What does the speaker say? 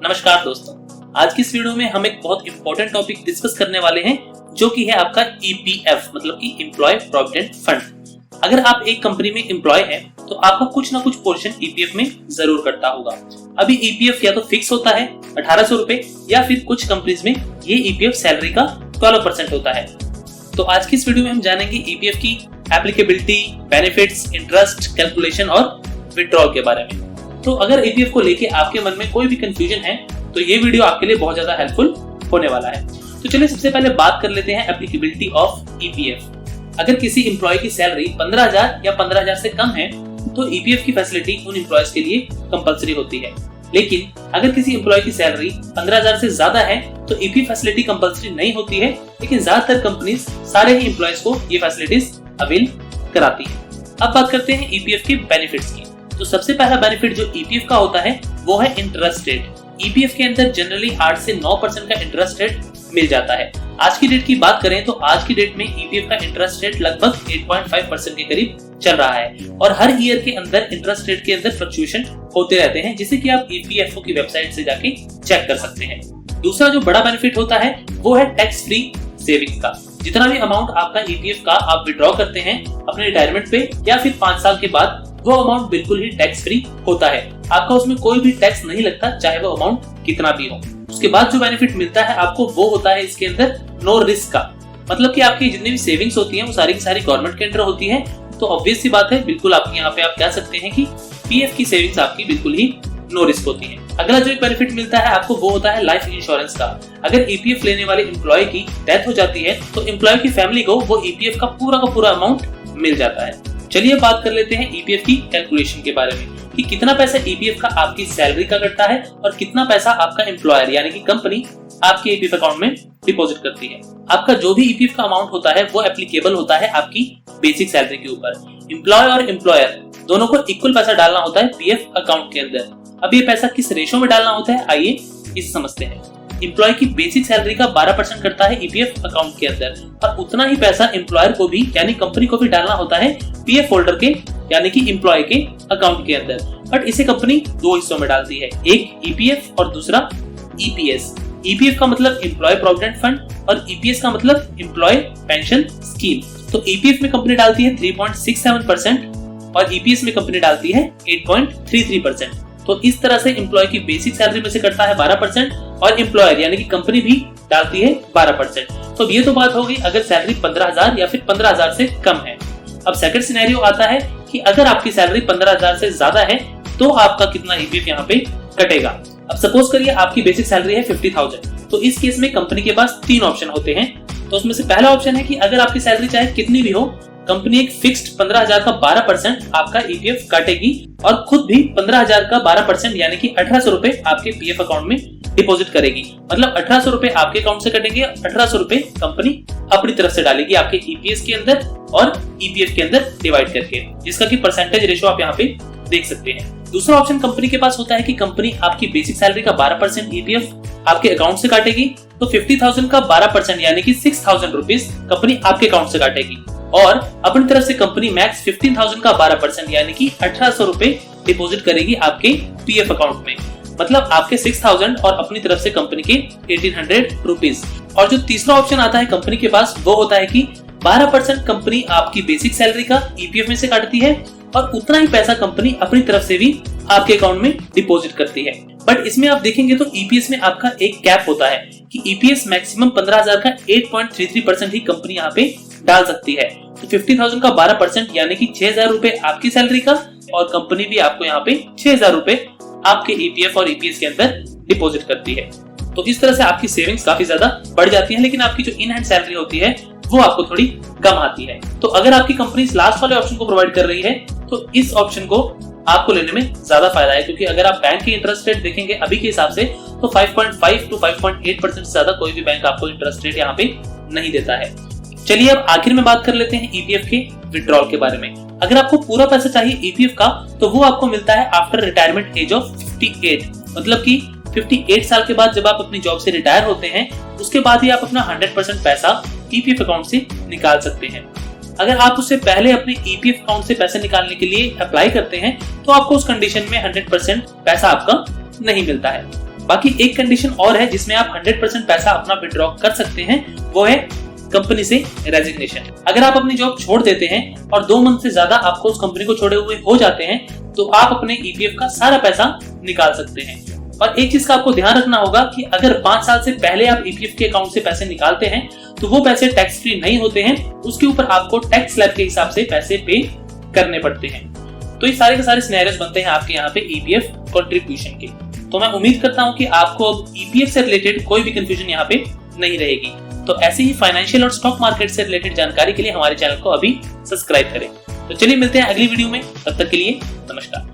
नमस्कार दोस्तों, आज की इस वीडियो में हम एक बहुत इंपॉर्टेंट टॉपिक डिस्कस करने वाले हैं जो कि है आपका ईपीएफ मतलब कि एम्प्लॉय प्रोविडेंट फंड। अगर आप एक कंपनी में एम्प्लॉय हैं तो आपका कुछ ना कुछ पोर्शन ईपीएफ में जरूर कटता होगा। अभी ईपीएफ या तो फिक्स होता है 1800 रुपए या फिर कुछ कंपनीज में ये ईपीएफ सैलरी का 12% होता है। तो आज की इस वीडियो में हम जानेंगे ईपीएफ की एप्लीकेबिलिटी, बेनिफिट्स, इंटरेस्ट, कैलकुलेशन और विड्रॉल के बारे में। तो अगर ईपीएफ को लेके आपके मन में कोई भी कंफ्यूजन है तो ये वीडियो आपके लिए बहुत ज्यादा हेल्पफुल होने वाला है। तो चलिए सबसे पहले बात कर लेते हैं एप्लीकेबिलिटी ऑफ ईपीएफ। अगर किसी एम्प्लॉय की सैलरी 15,000 या 15,000 से कम है तो ईपीएफ की फैसिलिटी उन एम्प्लॉयज के लिए कंपलसरी होती है। लेकिन अगर किसी एम्प्लॉय की सैलरी 15,000 से ज्यादा है तो ईपीएफ फैसिलिटी कंपलसरी नहीं होती है, लेकिन ज्यादातर कंपनीज सारे ही एम्प्लॉयज को ये फैसिलिटीज अवेल कराती है। अब बात करते हैं ईपीएफ के बेनिफिट्स की। तो सबसे पहला बेनिफिट जो ईपीएफ का होता है वो है इंटरेस्ट रेट। ईपीएफ के अंदर जनरली 8 से 9% का इंटरेस्ट रेट मिल जाता है। आज की डेट की बात करें तो आज की डेट में ईपीएफ का इंटरेस्ट रेट लगभग 8.5% के करीब चल रहा है और हर ईयर के अंदर इंटरेस्ट रेट के अंदर फ्लक्चुएशन होते रहते हैं, जिसे कि आप ईपीएफओ की वेबसाइट से जाके चेक कर सकते हैं। दूसरा जो बड़ा बेनिफिट होता है वो है टैक्स फ्री सेविंग्स का। जितना भी अमाउंट आपका ईपीएफ का आप विड्रॉ करते हैं अपने रिटायरमेंट पे या फिर 5 साल के बाद, वो अमाउंट बिल्कुल ही टैक्स फ्री होता है। आपका उसमें कोई भी टैक्स नहीं लगता, चाहे वो अमाउंट कितना भी हो। उसके बाद जो बेनिफिट मिलता है आपको वो होता है इसके अंदर नो रिस्क का। मतलब कि आपकी जितनी भी सेविंग्स होती हैं वो सारी की सारी गवर्नमेंट के अंडर होती है। तो ऑब्वियस सी बात है, बिल्कुल आपके यहाँ पे आप कह सकते हैं कि पीएफ की सेविंग्स आपकी बिल्कुल ही नो रिस्क होती है। अगला जो एक बेनिफिट मिलता है आपको वो होता है लाइफ इंश्योरेंस का। अगर ईपीएफ लेने वाले एम्प्लॉय की डेथ हो जाती है तो एम्प्लॉय की फैमिली को वो ईपीएफ का पूरा अमाउंट मिल जाता है। चलिए बात कर लेते हैं ईपीएफ की कैलकुलेशन के बारे में कि कितना पैसा ईपीएफ का आपकी सैलरी का कटता है और कितना पैसा आपका एम्प्लॉयर यानी कि कंपनी आपके ईपीएफ अकाउंट में डिपॉजिट करती है। आपका जो भी ईपीएफ का अमाउंट होता है वो एप्लीकेबल होता है आपकी बेसिक सैलरी के ऊपर। एम्प्लॉय और एम्प्लॉयर दोनों को इक्वल पैसा डालना होता है पीएफ अकाउंट के अंदर। अब ये पैसा किस रेशो में डालना होता है, आइए इसे समझते हैं। एम्प्लॉय की बेसिक सैलरी का 12% करता है ईपीएफ अकाउंट के अंदर और उतना ही पैसा एम्प्लॉयर को भी यानी कंपनी को भी डालना होता है पीएफ होल्डर के यानी कि एम्प्लॉय के अकाउंट के अंदर। बट इसे कंपनी दो हिस्सों में डालती है, एक ईपीएफ और दूसरा ईपीएस। ईपीएफ का मतलब एम्प्लॉय प्रोविडेंट फंड और ईपीएस का मतलब एम्प्लॉय पेंशन स्कीम। तो ईपीएफ में कंपनी डालती है 3.67% और ईपीएस में कंपनी डालती है 8.33%। तो इस तरह से एम्प्लॉय की बेसिक सैलरी में से कटता है 12% और एम्प्लॉयर यानी कि कंपनी भी डालती है 12%। तो ये तो बात होगी अगर सैलरी 15,000 या फिर 15,000 से कम है। अब सेकंड सिनेरियो आता है कि अगर आपकी सैलरी 15,000 से ज्यादा है तो आपका कितना ईपीएफ यहाँ पे कटेगा। अब सपोज करिए आपकी बेसिक सैलरी है 50,000, तो इस केस में कंपनी के पास 3 ऑप्शन होते हैं। तो उसमें से पहला ऑप्शन है कि अगर आपकी सैलरी चाहे कितनी भी हो, कंपनी एक फिक्स्ड 15,000 का 12% आपका ईपीएफ काटेगी और खुद भी 15,000 का 12% यानी कि 1,800 रुपए आपके पीएफ अकाउंट में डिपॉजिट करेगी। मतलब 1,800 रुपए आपके अकाउंट से कटेंगे, 1,800 रुपए कंपनी अपनी तरफ से डालेगी आपके ईपीएस के अंदर और ईपीएफ के अंदर डिवाइड करके, जिसका की परसेंटेज रेशो आप यहाँ पे देख सकते हैं। दूसरा ऑप्शन कंपनी के पास होता है कि कंपनी आपकी बेसिक सैलरी का 12% ईपीएफ आपके अकाउंट से काटेगी, तो 50,000 का 12% यानी कि 6,000 रुपीज कंपनी आपके अकाउंट से काटेगी और अपनी तरफ से कंपनी मैक्स 15,000 का 12% यानी कि 1,800 रुपए डिपॉजिट करेगी आपके पीएफ अकाउंट में। मतलब आपके 6,000 और अपनी तरफ से कंपनी के 1,800 रुपीज। और जो तीसरा ऑप्शन आता है कंपनी के पास वो होता है कि 12% कंपनी आपकी बेसिक सैलरी का ईपीएफ में से काटती है और उतना ही पैसा कंपनी अपनी तरफ से भी आपके अकाउंट में डिपॉजिट करती है। बट इसमें आप देखेंगे तो ईपीएस में आपका एक कैप होता है कि ईपीएस मैक्सिमम 15,000 का 8.33% ही कंपनी यहाँ पे डाल सकती है। तो 50,000 का 12% यानी कि 6,000 रुपए आपकी सैलरी का और कंपनी भी आपको यहाँ पे 6,000 रुपए आपके ईपीएफ और ईपीएस के अंदर डिपॉजिट करती है। तो इस तरह से आपकी सेविंग्स काफी ज्यादा बढ़ जाती है, लेकिन आपकी जो इन हैंड सैलरी होती है वो आपको थोड़ी कम आती है। तो अगर आपकी कंपनी इस लास्ट वाले ऑप्शन को प्रोवाइड कर रही है तो इस ऑप्शन को आपको लेने में ज्यादा फायदा है, क्योंकि अगर आप बैंक के इंटरेस्ट रेट देखेंगे अभी के हिसाब से तो 5.5 to 5.8% से ज्यादा कोई भी बैंक आपको इंटरेस्ट रेट यहाँ पे नहीं देता है। चलिए अब आखिर में बात कर लेते हैं ईपीएफ के विड्रॉल के बारे में। अगर आपको पूरा पैसा चाहिए ईपीएफ का तो वो आपको मिलता है आफ्टर रिटायरमेंट एज ऑफ 58। मतलब कि 58 साल के बाद जब आप अपनी जॉब से रिटायर होते हैं उसके बाद ही आप अपना 100% पैसा ईपीएफ अकाउंट से निकाल सकते हैं। अगर आप उससे पहले अपने ईपीएफ अकाउंट से पैसे निकालने के लिए अप्लाई करते हैं तो आपको उस कंडीशन में 100% पैसा आपका नहीं मिलता है। बाकी एक कंडीशन और है जिसमें आप 100% पैसा अपना विड्रॉ कर सकते हैं, वो है कंपनी से रेजिग्नेशन। अगर आप अपनी जॉब छोड़ देते हैं और 2 मंथ से ज्यादा आपको उस कंपनी को छोड़े हुए हो जाते हैं तो आप अपने ईपीएफ का सारा पैसा निकाल सकते हैं। और एक चीज का आपको ध्यान रखना होगा कि अगर 5 साल से पहले आप ईपीएफ के अकाउंट से पैसे निकालते हैं तो वो पैसे टैक्स फ्री नहीं होते हैं, उसके ऊपर आपको टैक्स स्लैब के हिसाब से पैसे पे करने पड़ते हैं। तो ये सारे के सारे सिनेरियोस बनते हैं आपके यहाँ पे ईपीएफ कंट्रीब्यूशन के। तो मैं उम्मीद करता हूँ कि आपको अब ईपीएफ से रिलेटेड कोई भी कंफ्यूजन यहाँ पे नहीं रहेगी। तो ऐसे ही फाइनेंशियल और स्टॉक मार्केट से रिलेटेड जानकारी के लिए हमारे चैनल को अभी सब्सक्राइब करें। तो चलिए मिलते हैं अगली वीडियो में, तब तक के लिए नमस्कार।